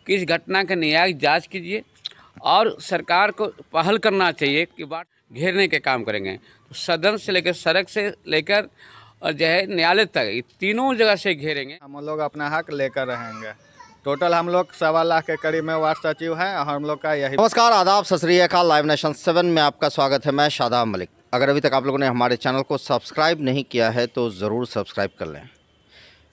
कि इस घटना का न्यायिक जांच कीजिए और सरकार को पहल करना चाहिए कि बाढ़ घेरने के काम करेंगे। तो सदन से लेकर सड़क से लेकर और जो है न्यायालय तक, ये तीनों जगह से घेरेंगे। हम लोग अपना हक लेकर रहेंगे। टोटल हम लोग 1.25 लाख के करीब में वार्ड सचिव हैं और हम लोग का यही। नमस्कार, आदाब, सत श्री अकाल। लाइव नेशन 7 में आपका स्वागत है। मैं शादाब मलिक। अगर अभी तक आप लोगों ने हमारे चैनल को सब्सक्राइब नहीं किया है तो ज़रूर सब्सक्राइब कर लें।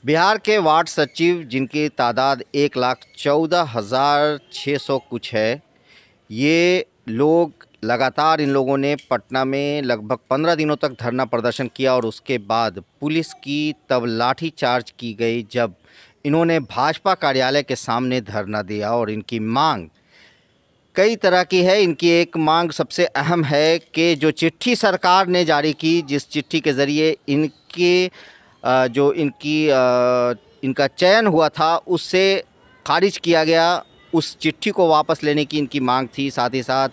बिहार के वार्ड सचिव जिनकी तादाद 1,14,600 कुछ है, ये लोग लगातार, इन लोगों ने पटना में लगभग 15 दिनों तक धरना प्रदर्शन किया और उसके बाद पुलिस की तब लाठीचार्ज की गई जब इन्होंने भाजपा कार्यालय के सामने धरना दिया। और इनकी मांग कई तरह की है। इनकी एक मांग सबसे अहम है कि जो चिट्ठी सरकार ने जारी की, जिस चिट्ठी के ज़रिए इनका चयन हुआ था उससे खारिज किया गया, उस चिट्ठी को वापस लेने की इनकी मांग थी। साथ ही साथ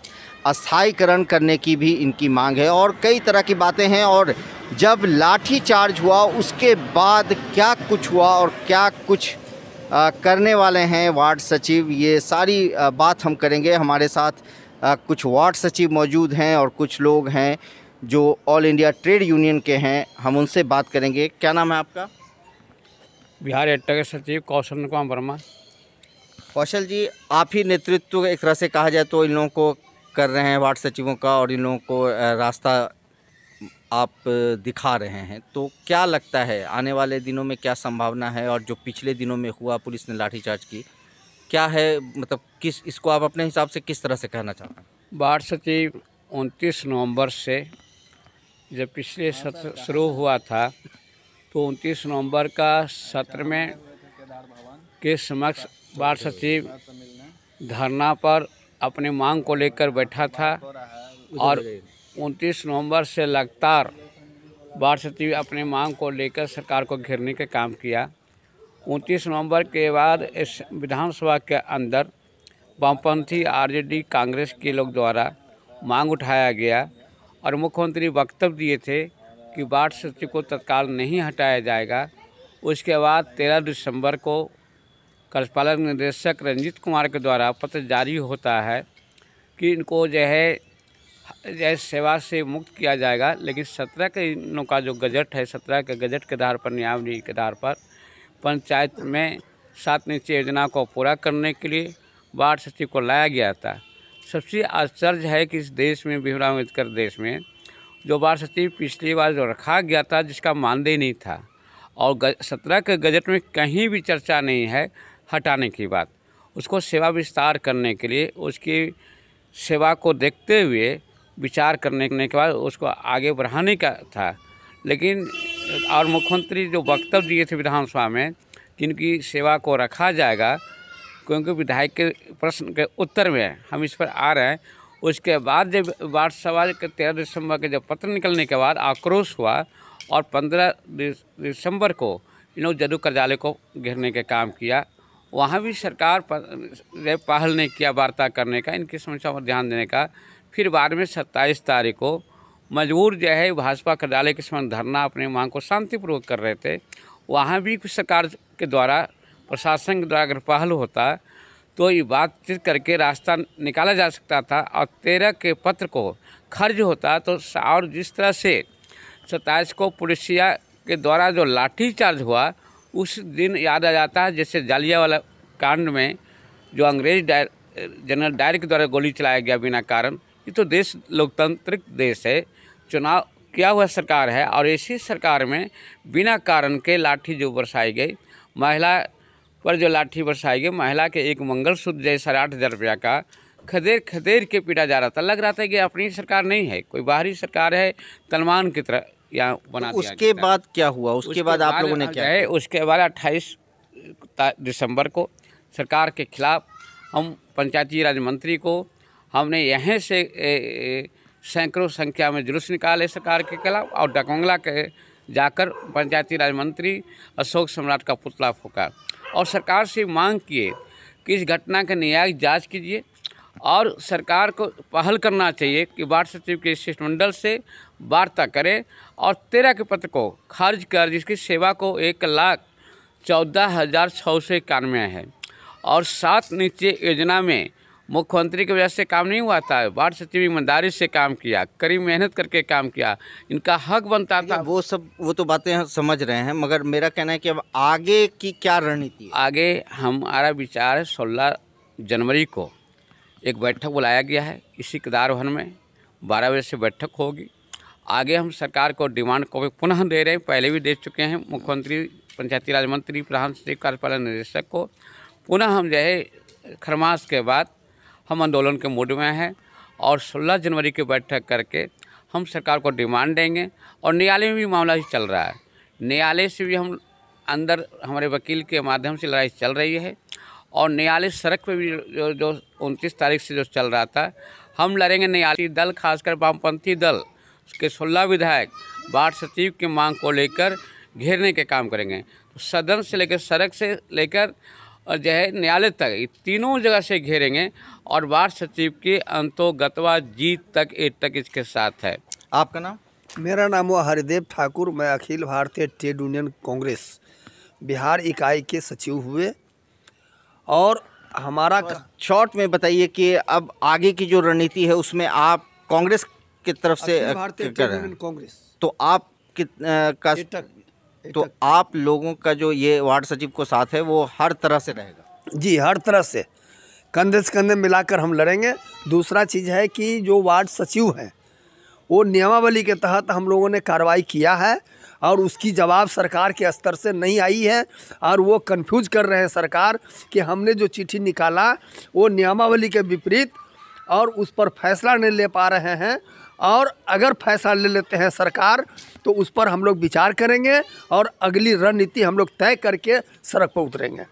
अस्थायीकरण करने की भी इनकी मांग है और कई तरह की बातें हैं। और जब लाठीचार्ज हुआ उसके बाद क्या कुछ हुआ और क्या कुछ करने वाले हैं वार्ड सचिव, ये सारी बात हम करेंगे। हमारे साथ कुछ वार्ड सचिव मौजूद हैं और कुछ लोग हैं जो ऑल इंडिया ट्रेड यूनियन के हैं, हम उनसे बात करेंगे। क्या नाम है आपका? बिहार एट्टा के सचिव कौशल कुमार वर्मा। कौशल जी, आप ही नेतृत्व एक तरह से कहा जाए तो इन लोगों को कर रहे हैं, वार्ड सचिवों का, और इन लोगों को रास्ता आप दिखा रहे हैं। तो क्या लगता है आने वाले दिनों में क्या संभावना है? और जो पिछले दिनों में हुआ, पुलिस ने लाठीचार्ज की, क्या है, मतलब किस, इसको आप अपने हिसाब से किस तरह से कहना चाहते हैं? वार्ड सचिव 29 नवंबर से जब पिछले सत्र शुरू हुआ था तो 29 नवंबर का सत्र में के समक्ष वार्ड सचिव धरना पर अपने मांग को लेकर बैठा था और 29 नवंबर से लगातार वार्ड सचिव अपने मांग को लेकर सरकार को घेरने का काम किया। 29 नवंबर के बाद इस विधानसभा के अंदर वामपंथी आरजेडी कांग्रेस के लोग द्वारा मांग उठाया गया और मुख्यमंत्री वक्तव्य दिए थे कि वार्ड सचिव को तत्काल नहीं हटाया जाएगा। उसके बाद 13 दिसंबर को कार्यपालक निदेशक रंजीत कुमार के द्वारा पत्र जारी होता है कि इनको जो है सेवा से मुक्त किया जाएगा। लेकिन 17 के इनों का जो गजट है, 17 के गजट के आधार पर, नियमावली के आधार पर पंचायत में 7 निश्चय योजना को पूरा करने के लिए वार्ड सचिव को लाया गया था। सबसे आश्चर्य है कि इस देश में, भीमराव अम्बेडकर देश में, जो वार्ड सचिव पिछली बार जो रखा गया था जिसका मानदेय नहीं था और 17 के गजट में कहीं भी चर्चा नहीं है हटाने की बात, उसको सेवा विस्तार करने के लिए, उसकी सेवा को देखते हुए विचार करने के बाद उसको आगे बढ़ाने का था। लेकिन और मुख्यमंत्री जो वक्तव्य दिए थे विधानसभा में कि इनकी सेवा को रखा जाएगा, क्योंकि विधायक के प्रश्न के उत्तर में हम इस पर आ रहे हैं। उसके बाद जब वार्ड सभा के 13 दिसंबर के जब पत्र निकलने के बाद आक्रोश हुआ और 15 दिसंबर को इन लोग जदयू कार्यालय को घेरने का काम किया। वहाँ भी सरकार पहल नहीं किया वार्ता करने का, इनकी समस्या पर ध्यान देने का। फिर बाद में 27 तारीख को मजबूर जो है भाजपा कार्यालय के सामने धरना अपने मांग को शांतिपूर्वक कर रहे थे। वहाँ भी सरकार के द्वारा, प्रशासन के द्वारा अगर पहल होता तो ये बातचीत करके रास्ता निकाला जा सकता था और 13 के पत्र को खर्च होता तो। और जिस तरह से 27 को पुलिसिया के द्वारा जो लाठीचार्ज हुआ, उस दिन याद आ जाता है जैसे जालियांवाला कांड में जो अंग्रेज जनरल डायर के द्वारा गोली चलाया गया बिना कारण। ये तो देश लोकतांत्रिक देश है, चुनाव किया हुआ सरकार है और इसी सरकार में बिना कारण के लाठी जो बरसाई गई, महिला पर जो लाठी बरसाई गई, महिला के एक मंगलसूत्र जैसा 8,000 रुपया का खदेड़ के पीटा जा रहा था। लग रहा था कि अपनी सरकार नहीं है, कोई बाहरी सरकार है, तलमान की तरह यहाँ बना दिया। उसके बाद क्या हुआ? उसके बाद आप लोगों ने क्या किया? उसके बाद 28 दिसंबर को सरकार के खिलाफ हम पंचायती राज मंत्री को हमने यहाँ से सैकड़ों संख्या में जुलूस निकाले सरकार के खिलाफ और डकमंगला के जाकर पंचायती राज मंत्री अशोक सम्राट का पुतला फूका और सरकार से मांग किए कि इस घटना का न्यायिक जांच कीजिए और सरकार को पहल करना चाहिए कि वार्ड सचिव के शिष्टमंडल से वार्ता करें और 13 के पत्र को खारिज कर जिसकी सेवा को 1,14,691 है और 7 निश्चय योजना में मुख्यमंत्री की वजह से काम नहीं हुआ था। वार्ड सचिव ईमानदारी से काम किया, कड़ी मेहनत करके काम किया, इनका हक बनता था। वो तो बातें हम समझ रहे हैं, मगर मेरा कहना है कि अब आगे की क्या रणनीति है? आगे हमारा विचार है 16 जनवरी को एक बैठक बुलाया गया है इसी केदार भवन में, 12 बजे से बैठक होगी। आगे हम सरकार को डिमांड को भी पुनः दे रहे हैं, पहले भी दे चुके हैं मुख्यमंत्री, पंचायती राज मंत्री, प्रधान सचिव, कार्यपालन निदेशक को। पुनः हम जो है खरमास के बाद हम आंदोलन के मूड में हैं और 16 जनवरी की बैठक करके हम सरकार को डिमांड देंगे। और न्यायालय में भी मामला ही चल रहा है, न्यायालय से भी हम अंदर हमारे वकील के माध्यम से लड़ाई चल रही है और न्यायालय सड़क पे भी जो 29 तारीख से जो चल रहा था हम लड़ेंगे। न्यायालय दल खासकर वामपंथी दल के 16 विधायक वार्ड सचिव की मांग को लेकर घेरने के काम करेंगे। तो सदन से लेकर सड़क से लेकर और जो है न्यायालय तक, ये तीनों जगह से घेरेंगे और वार्ड सचिव की अंतोगतवा जीत तक इसके साथ है। आपका नाम? मेरा नाम हुआ हरिदेव ठाकुर। मैं अखिल भारतीय ट्रेड यूनियन कांग्रेस बिहार इकाई के सचिव हुए और हमारा शॉर्ट में बताइए कि अब आगे की जो रणनीति है उसमें आप कांग्रेस की तरफ से अखिल भारतीय कर ट्रेड रहे हैं, यूनियन कांग्रेस तो आप तो आप लोगों का जो ये वार्ड सचिव को साथ है वो हर तरह से रहेगा? जी, हर तरह से कंधे से कंधे मिलाकर हम लड़ेंगे। दूसरा चीज़ है कि जो वार्ड सचिव हैं वो नियमावली के तहत हम लोगों ने कार्रवाई किया है और उसकी जवाब सरकार के स्तर से नहीं आई है और वो कंफ्यूज कर रहे हैं सरकार कि हमने जो चिट्ठी निकाला वो नियमावली के विपरीत और उस पर फैसला नहीं ले पा रहे हैं। और अगर फैसला ले लेते हैं सरकार तो उस पर हम लोग विचार करेंगे और अगली रणनीति हम लोग तय करके सड़क पर उतरेंगे।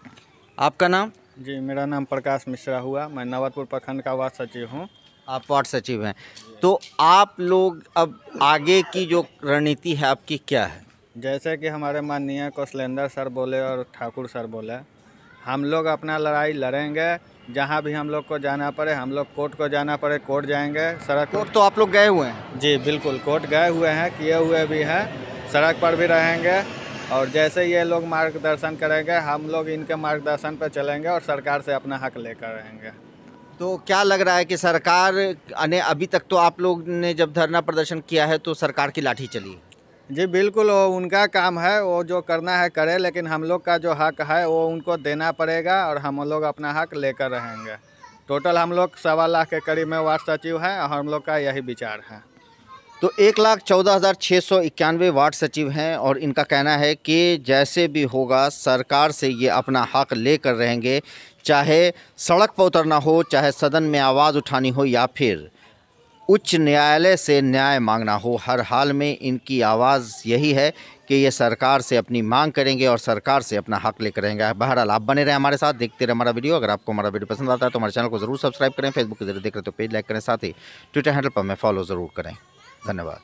आपका नाम? जी, मेरा नाम प्रकाश मिश्रा हुआ। मैं नवतपुर प्रखंड का वार्ड सचिव हूँ। आप वार्ड सचिव हैं, तो आप लोग अब आगे की जो रणनीति है आपकी क्या है? जैसे कि हमारे माननीय कौशलेंद्र सर बोले और ठाकुर सर बोले, हम लोग अपना लड़ाई लड़ेंगे। जहाँ भी हम लोग को जाना पड़े, हम लोग कोर्ट को जाना पड़े कोर्ट जाएंगे। सड़क कोर्ट तो आप लोग गए हुए हैं? जी बिल्कुल, कोर्ट गए हुए हैं, किए हुए भी हैं, सड़क पर भी रहेंगे। और जैसे ये लोग मार्गदर्शन करेंगे हम लोग इनके मार्गदर्शन पर चलेंगे और सरकार से अपना हक लेकर रहेंगे। तो क्या लग रहा है कि सरकार ने अभी तक तो आप लोग ने जब धरना प्रदर्शन किया है तो सरकार की लाठी चली? जी बिल्कुल, वो उनका काम है, वो जो करना है करे, लेकिन हम लोग का जो हक है वो उनको देना पड़ेगा और हम लोग अपना हक लेकर रहेंगे। टोटल हम लोग 1.25 लाख के करीब में वार्ड सचिव हैं और हम लोग का यही विचार है। तो 1,14,691 वार्ड सचिव हैं और इनका कहना है कि जैसे भी होगा सरकार से ये अपना हक लेकर रहेंगे, चाहे सड़क पर उतरना हो, चाहे सदन में आवाज़ उठानी हो या फिर उच्च न्यायालय से न्याय मांगना हो। हर हाल में इनकी आवाज़ यही है कि ये सरकार से अपनी मांग करेंगे और सरकार से अपना हक लेकर रहेंगे। बहरहाल आप बने रहें हमारे साथ, देखते रहे हमारा वीडियो। अगर आपको हमारा वीडियो पसंद आता है तो हमारे चैनल को ज़रूर सब्सक्राइब करें। फेसबुक के जरिए देख रहे तो पेज लाइक करें, साथ ही ट्विटर हैंडल पर हमें फॉलो ज़रूर करें। धन्यवाद।